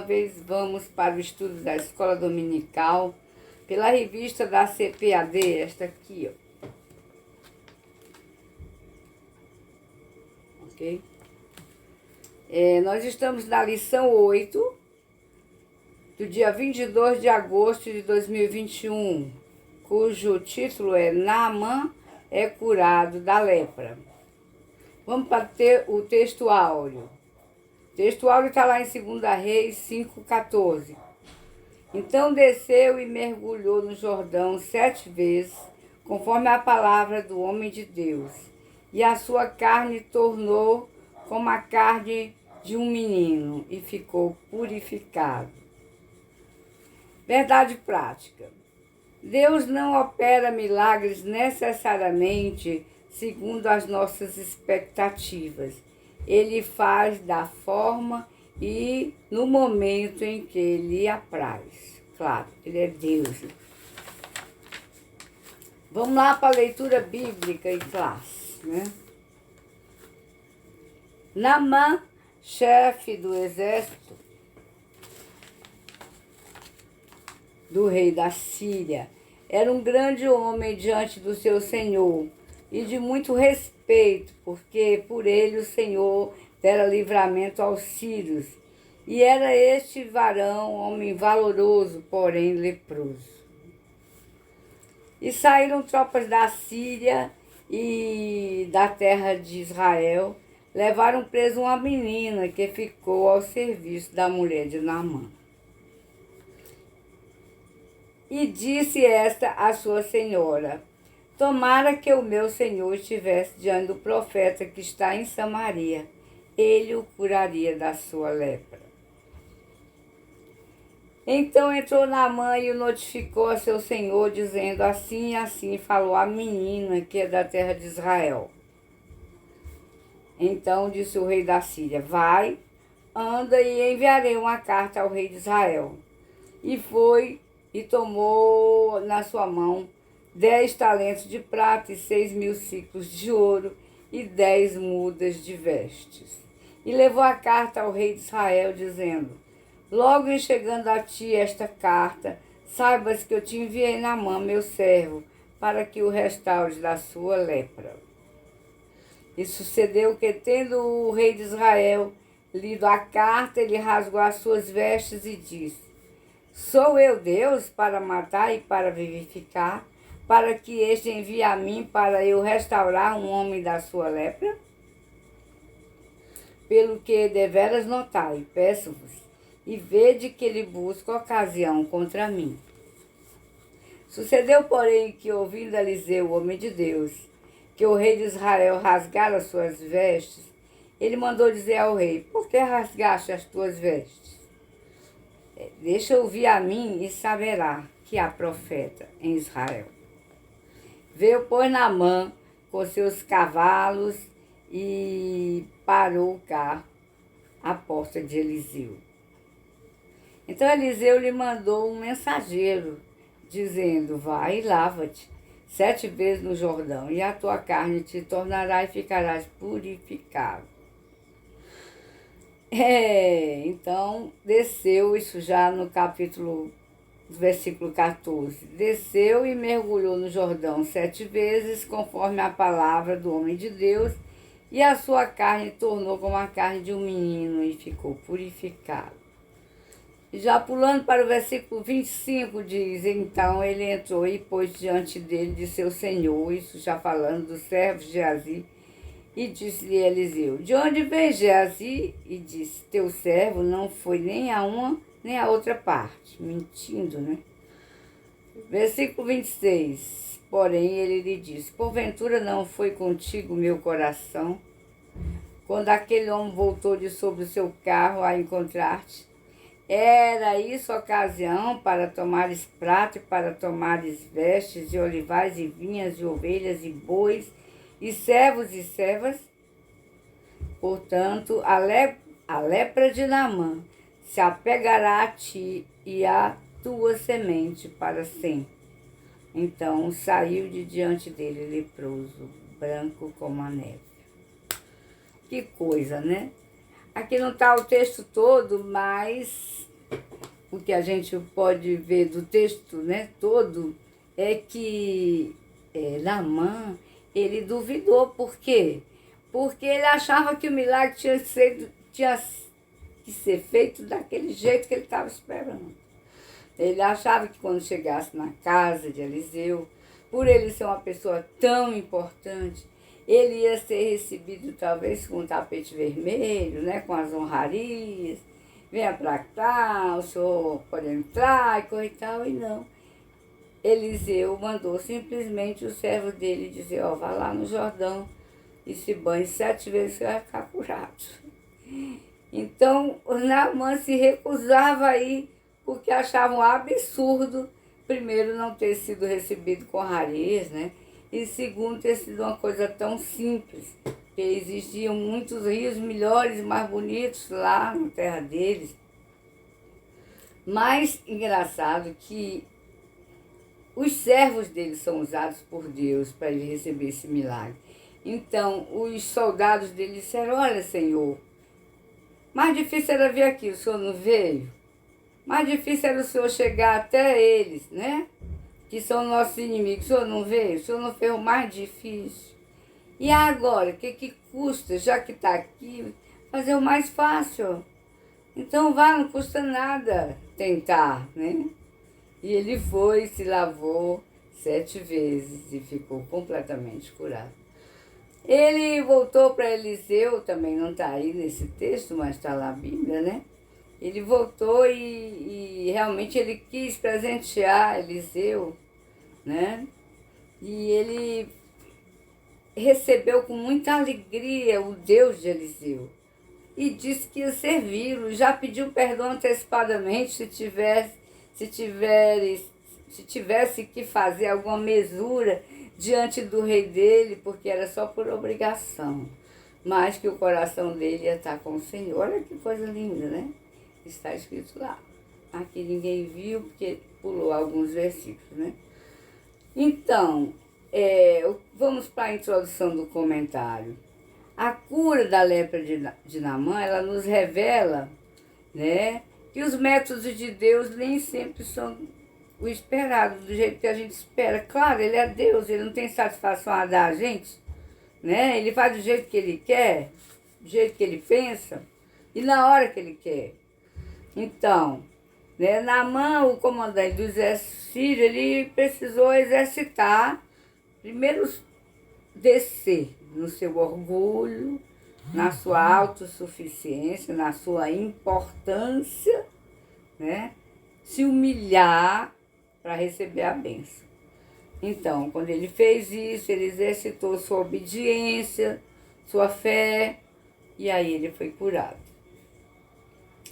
uma vez vamos para o estudo da Escola Dominical, pela revista da CPAD, esta aqui, ó. Ok? Nós estamos na lição 8, do dia 22 de agosto de 2021, cujo título é Naamã é curado da lepra. Vamos para o texto áureo. O texto áureo está lá em 2 Reis 5,14. Então desceu e mergulhou no Jordão 7 vezes, conforme a palavra do homem de Deus, e a sua carne tornou como a carne de um menino, e ficou purificado. Verdade prática. Deus não opera milagres necessariamente segundo as nossas expectativas. Ele faz da forma e no momento em que Ele apraz. Claro, Ele é Deus. Vamos lá para a leitura bíblica em classe, né? Naamã, chefe do exército do rei da Síria, era um grande homem diante do seu senhor e de muito respeito, porque por ele o Senhor dera livramento aos sírios. E era este varão, homem valoroso, porém leproso. E saíram tropas da Síria e da terra de Israel, levaram preso uma menina que ficou ao serviço da mulher de Naamã. E disse esta à sua senhora: tomara que o meu senhor estivesse diante do profeta que está em Samaria, ele o curaria da sua lepra. Então entrou Naamã e o notificou a seu senhor, dizendo: assim e assim falou a menina que é da terra de Israel. Então disse o rei da Síria: vai, anda e enviarei uma carta ao rei de Israel. E foi e tomou na sua mão 10 talentos de prata e 6.000 siclos de ouro e 10 mudas de vestes. E levou a carta ao rei de Israel, dizendo: logo em chegando a ti esta carta, saibas que eu te enviei Naamã, meu servo, para que o restaures da sua lepra. E sucedeu que, tendo o rei de Israel lido a carta, ele rasgou as suas vestes e disse: sou eu Deus para matar e para vivificar, para que este envie a mim para eu restaurar um homem da sua lepra? Pelo que deveras notai, peço-vos, e vede que ele busca ocasião contra mim. Sucedeu, porém, que, ouvindo Eliseu, o homem de Deus, que o rei de Israel rasgara as suas vestes, ele mandou dizer ao rei: por que rasgaste as tuas vestes? Deixa ouvir a mim e saberá que há profeta em Israel. Veio, pois, Naamã com seus cavalos e parou o carro à porta de Eliseu. Então Eliseu lhe mandou um mensageiro, dizendo: vai e lava-te 7 vezes no Jordão, e a tua carne te tornará e ficarás purificado. Então desceu, isso já no versículo 14. Desceu e mergulhou no Jordão 7 vezes, conforme a palavra do homem de Deus, e a sua carne tornou como a carne de um menino, e ficou purificado. Já pulando para o versículo 25, diz: então ele entrou e pôs diante dele de seu senhor, isso já falando dos servos de Geazi, e disse-lhe Eliseu: de onde vem Geazi? E disse: teu servo não foi nem a uma nem a outra parte. Mentindo, né? Versículo 26. Porém ele lhe disse: porventura não foi contigo meu coração, quando aquele homem voltou de sobre o seu carro a encontrar-te? Era isso ocasião para tomares prata e para tomares vestes, e olivais e vinhas, e ovelhas e bois, e servos e servas? Portanto, a lepra de Naamã se apegará a ti e à tua semente para sempre. Então saiu de diante dele leproso, branco como a neve. Que coisa, né? Aqui não está o texto todo, mas que a gente pode ver do texto, né, todo, é que Naamã, ele duvidou. Por quê? Porque ele achava que o milagre tinha que ser feito daquele jeito que ele estava esperando. Ele achava que quando chegasse na casa de Eliseu, por ele ser uma pessoa tão importante, ele ia ser recebido talvez com um tapete vermelho, né, com as honrarias. Venha para cá, o senhor pode entrar e coisa e tal, e não. Eliseu mandou simplesmente o servo dele dizer, ó, vá lá no Jordão e se banhe 7 vezes que vai ficar curado. Então, o Naamã se recusava a ir porque achava um absurdo, primeiro, não ter sido recebido com honrarias, né? E segundo, ter sido uma coisa tão simples, que existiam muitos rios melhores e mais bonitos lá na terra deles. Mas, engraçado que os servos dele são usados por Deus para ele receber esse milagre. Então, os soldados dele disseram, olha, Senhor, mais difícil era vir aqui, o senhor não veio? Mais difícil era o senhor chegar até eles, né? Que são nossos inimigos. O senhor não veio? O senhor não fez o mais difícil? E agora, o que custa, já que está aqui, fazer o mais fácil? Então vá, não custa nada tentar, né? E ele foi, se lavou 7 vezes e ficou completamente curado. Ele voltou para Eliseu, também não está aí nesse texto, mas está lá na Bíblia, né? Ele voltou e realmente ele quis presentear Eliseu, né? E ele recebeu com muita alegria o Deus de Eliseu e disse que ia servi-lo. Já pediu perdão antecipadamente se tivesse que fazer alguma mesura diante do rei dele, porque era só por obrigação, mas que o coração dele ia estar com o Senhor. Olha que coisa linda, né? Está escrito lá. Aqui ninguém viu, porque pulou alguns versículos, né? Então, vamos para a introdução do comentário. A cura da lepra de Naamã, ela nos revela, né, que os métodos de Deus nem sempre são o esperado, do jeito que a gente espera. Claro, ele é Deus, ele não tem satisfação a dar a gente, né? Ele faz do jeito que ele quer, do jeito que ele pensa e na hora que ele quer. Então, né, Naamã, o comandante do exército sírio, ele precisou exercitar, primeiro descer no seu orgulho, na sua autossuficiência, na sua importância, né? Se humilhar para receber a bênção. Então, quando ele fez isso, ele exercitou sua obediência, sua fé, e aí ele foi curado.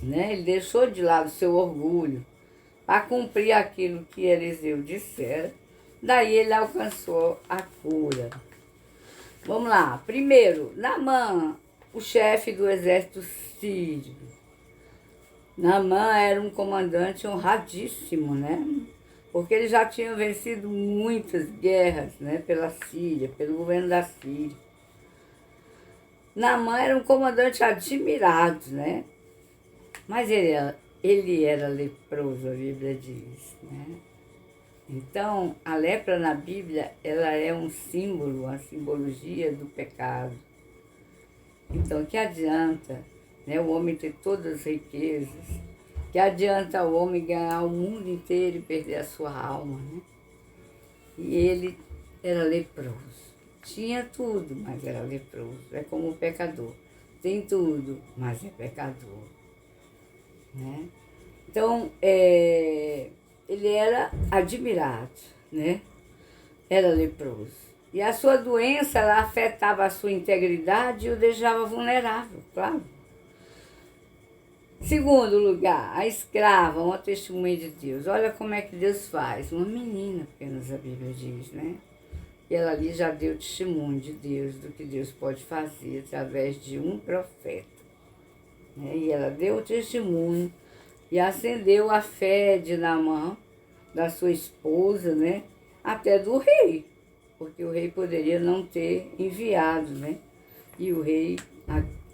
Né? Ele deixou de lado o seu orgulho para cumprir aquilo que Eliseu dissera. Daí ele alcançou a cura. Vamos lá. Primeiro, Naamã, o chefe do exército sírio. Naamã era um comandante honradíssimo, né? Porque ele já tinha vencido muitas guerras, né? Pela Síria, pelo governo da Síria. Naamã era um comandante admirado, né? Mas ele era leproso, a Bíblia diz, né? Então, a lepra na Bíblia, ela é um símbolo, uma simbologia do pecado. Então, que adianta, né, o homem ter todas as riquezas? Que adianta o homem ganhar o mundo inteiro e perder a sua alma, né? E ele era leproso. Tinha tudo, mas era leproso. É como o pecador. Tem tudo, mas é pecador. Né? Então, ele era admirado, né? Era leproso. E a sua doença, ela afetava a sua integridade e o deixava vulnerável, claro. Segundo lugar, a escrava, uma testemunha de Deus. Olha como é que Deus faz. Uma menina, apenas a Bíblia diz, né? E ela ali já deu testemunho de Deus, do que Deus pode fazer através de um profeta. Né? E ela deu testemunho e acendeu a fé de Naamã, da sua esposa, né? Até do rei, porque o rei poderia não ter enviado, né? E o rei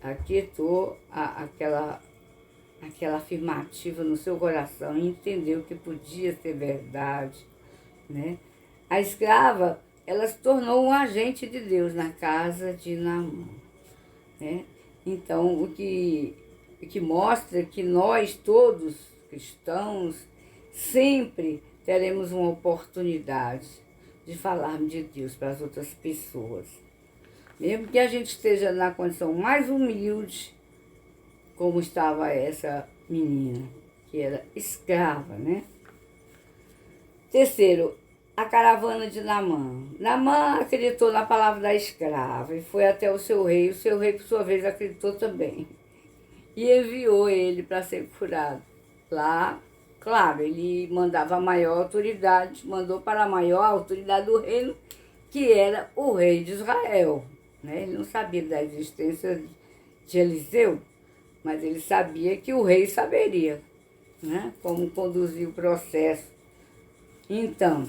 aquietou aquela afirmativa no seu coração e entendeu que podia ser verdade, né? A escrava, ela se tornou um agente de Deus na casa de Naamã, né? Então, o que mostra que nós todos, cristãos, sempre teremos uma oportunidade de falarmos de Deus para as outras pessoas. Mesmo que a gente esteja na condição mais humilde, como estava essa menina, que era escrava, né? Terceiro, a caravana de Naamã. Naamã acreditou na palavra da escrava e foi até o seu rei. O seu rei, por sua vez, acreditou também. E enviou ele para ser curado. Lá, claro, ele mandava a maior autoridade, mandou para a maior autoridade do reino, que era o rei de Israel, né? Ele não sabia da existência de Eliseu, mas ele sabia que o rei saberia, né? Como conduzir o processo. Então,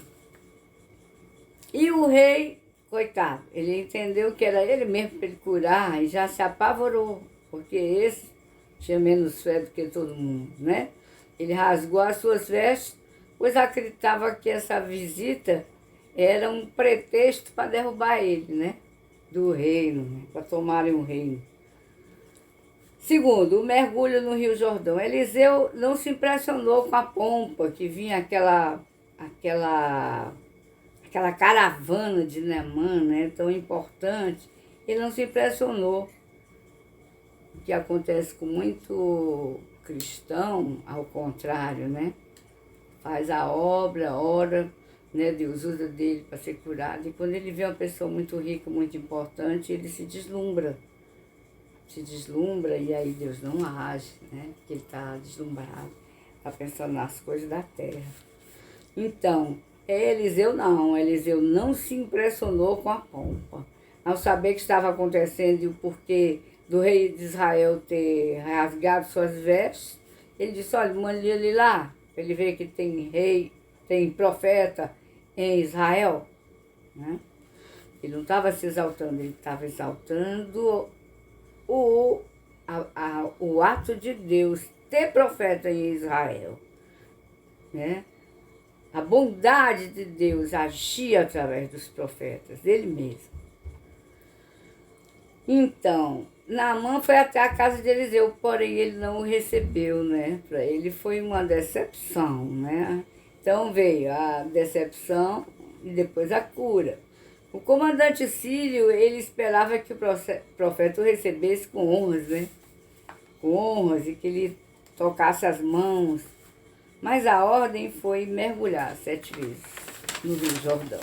e o rei, coitado, ele entendeu que era ele mesmo para ele curar e já se apavorou, porque esse tinha menos fé do que todo mundo, né? Ele rasgou as suas vestes, pois acreditava que essa visita era um pretexto para derrubar ele, né? Do reino, né? Para tomarem o reino. Segundo, o mergulho no Rio Jordão. Eliseu não se impressionou com a pompa que vinha aquela caravana de Naamã, né, tão importante. Ele não se impressionou. O que acontece com muito cristão, ao contrário, né? Faz a obra, ora, né? Deus usa dele para ser curado. E quando ele vê uma pessoa muito rica, muito importante, ele se deslumbra. Se deslumbra e aí Deus não age, né? Porque ele está deslumbrado, está pensando nas coisas da terra. Então, Eliseu não se impressionou com a pompa. Ao saber que estava acontecendo e o porquê do rei de Israel ter rasgado suas vestes, ele disse, olha, mande ele lá, para ele ver que tem rei, tem profeta em Israel, né? Ele não estava se exaltando, ele estava exaltando o ato de Deus ter profeta em Israel, né? A bondade de Deus agia através dos profetas, dele mesmo. Então, Naamã foi até a casa de Eliseu, porém ele não o recebeu, né? Para ele foi uma decepção, né? Então veio a decepção e depois a cura. O comandante sírio, ele esperava que o profeta o recebesse com honras, né? Com honras e que ele tocasse as mãos. Mas a ordem foi mergulhar 7 vezes no Rio Jordão.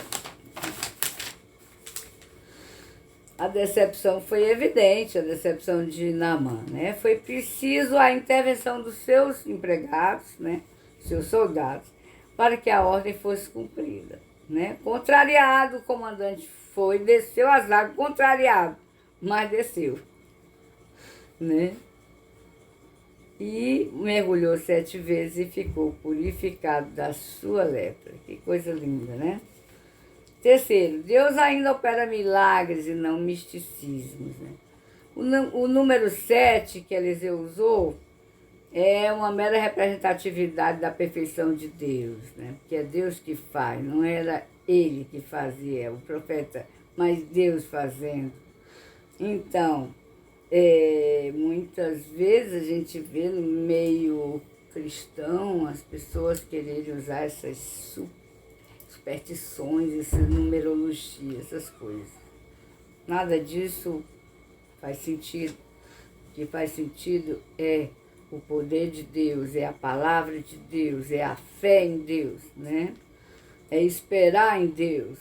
A decepção foi evidente, a decepção de Naamã, né? Foi preciso a intervenção dos seus empregados, né? Seus soldados, para que a ordem fosse cumprida, né? Contrariado, o comandante foi, desceu as águas, contrariado, mas desceu, né? E mergulhou 7 vezes e ficou purificado da sua lepra. Que coisa linda, né? Terceiro, Deus ainda opera milagres e não misticismos, né? O número 7 que Eliseu usou é uma mera representatividade da perfeição de Deus, né? Porque é Deus que faz, não era ele que fazia, o profeta, mas Deus fazendo. Então, muitas vezes a gente vê no meio cristão as pessoas quererem usar essas superstições, essa numerologia, essas coisas. Nada disso faz sentido. O que faz sentido é o poder de Deus, é a palavra de Deus, é a fé em Deus, né? É esperar em Deus.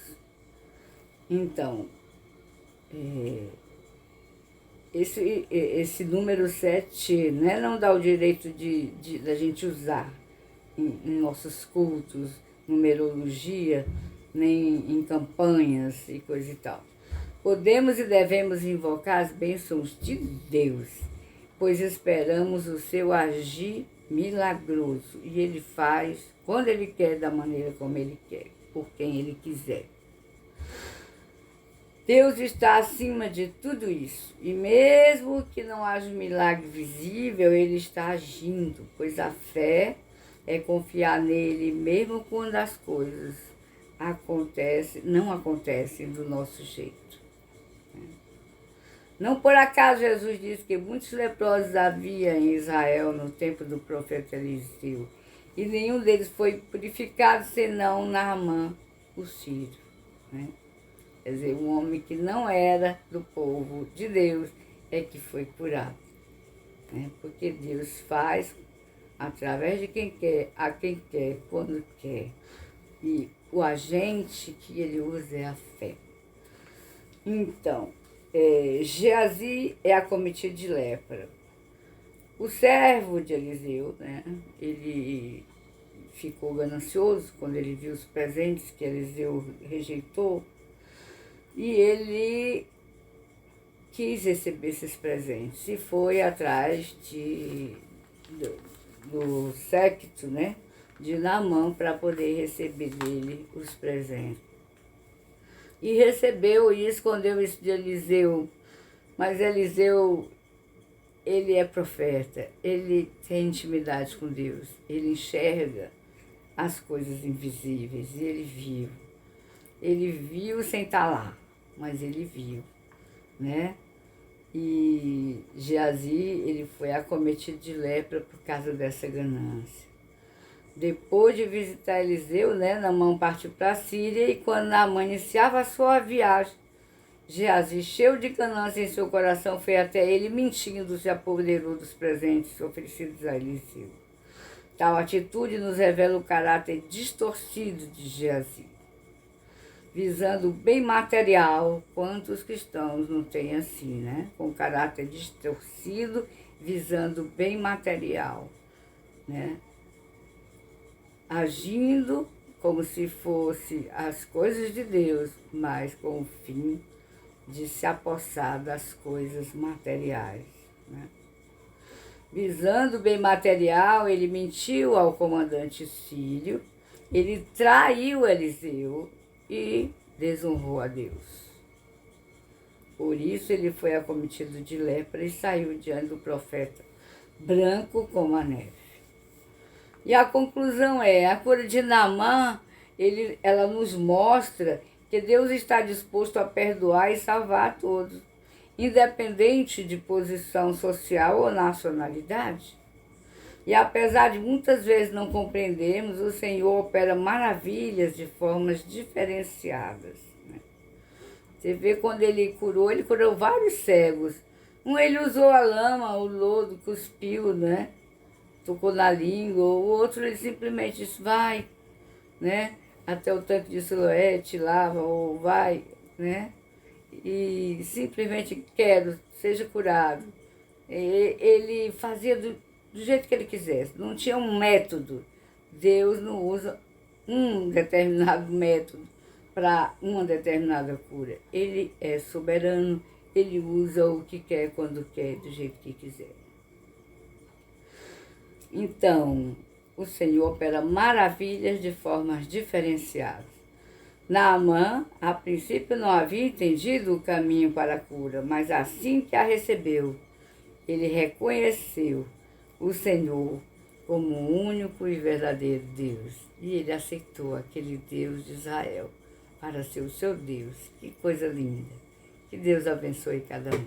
Então, esse número 7, né, não dá o direito da gente usar em nossos cultos, numerologia, nem em campanhas e coisa e tal. Podemos e devemos invocar as bênçãos de Deus, pois esperamos o seu agir milagroso. E ele faz quando ele quer, da maneira como ele quer, por quem ele quiser. Deus está acima de tudo isso. E mesmo que não haja um milagre visível, Ele está agindo, pois a fé é confiar nele mesmo quando as coisas não acontecem do nosso jeito. Não por acaso Jesus disse que muitos leprosos havia em Israel no tempo do profeta Eliseu, e nenhum deles foi purificado senão Naamã, o sírio, né? Quer dizer, um homem que não era do povo de Deus é que foi curado, né? Porque Deus faz através de quem quer, a quem quer, quando quer. E o agente que ele usa é a fé. Então, Geazi é acometido de lepra. O servo de Eliseu, né, ele ficou ganancioso quando ele viu os presentes que Eliseu rejeitou, e ele quis receber esses presentes e foi atrás do séquito, né, de Naamã para poder receber dele os presentes. E recebeu e escondeu isso de Eliseu. Mas Eliseu, ele é profeta, ele tem intimidade com Deus, ele enxerga as coisas invisíveis e ele viu. Ele viu sem estar lá, mas ele viu, né? E Geazi, ele foi acometido de lepra por causa dessa ganância. Depois de visitar Eliseu, né, Naamã partiu para a Síria, e quando Naamã iniciava a sua viagem, Geazi, cheio de ganância em seu coração, foi até ele, mentindo, se apoderou dos presentes oferecidos a Eliseu. Tal atitude nos revela o caráter distorcido de Geazi, visando o bem material. Quantos cristãos não têm assim, né? Com caráter distorcido, visando o bem material, né? Agindo como se fosse as coisas de Deus, mas com o fim de se apossar das coisas materiais, né? Visando o bem material, ele mentiu ao comandante sírio, ele traiu Eliseu e desonrou a Deus. Por isso ele foi acometido de lepra e saiu diante do profeta, branco como a neve. E a conclusão é, a cura de Naamã, ela nos mostra que Deus está disposto a perdoar e salvar a todos, independente de posição social ou nacionalidade. E apesar de muitas vezes não compreendermos, o Senhor opera maravilhas de formas diferenciadas, né? Você vê quando ele curou vários cegos. Um ele usou a lama, o lodo, cuspiu, né? Tocou na língua. O outro ele simplesmente disse, vai, né? Até o tanque de Siloé, te lava, ou vai, né? E simplesmente quero, seja curado. Ele fazia do jeito que ele quisesse, não tinha um método. Deus não usa um determinado método para uma determinada cura. Ele é soberano, ele usa o que quer, quando quer, do jeito que quiser. Então, o Senhor opera maravilhas de formas diferenciadas. Naamã, a princípio, não havia entendido o caminho para a cura, mas assim que a recebeu, ele reconheceu o Senhor como o único e verdadeiro Deus. E ele aceitou aquele Deus de Israel para ser o seu Deus. Que coisa linda! Que Deus abençoe cada um.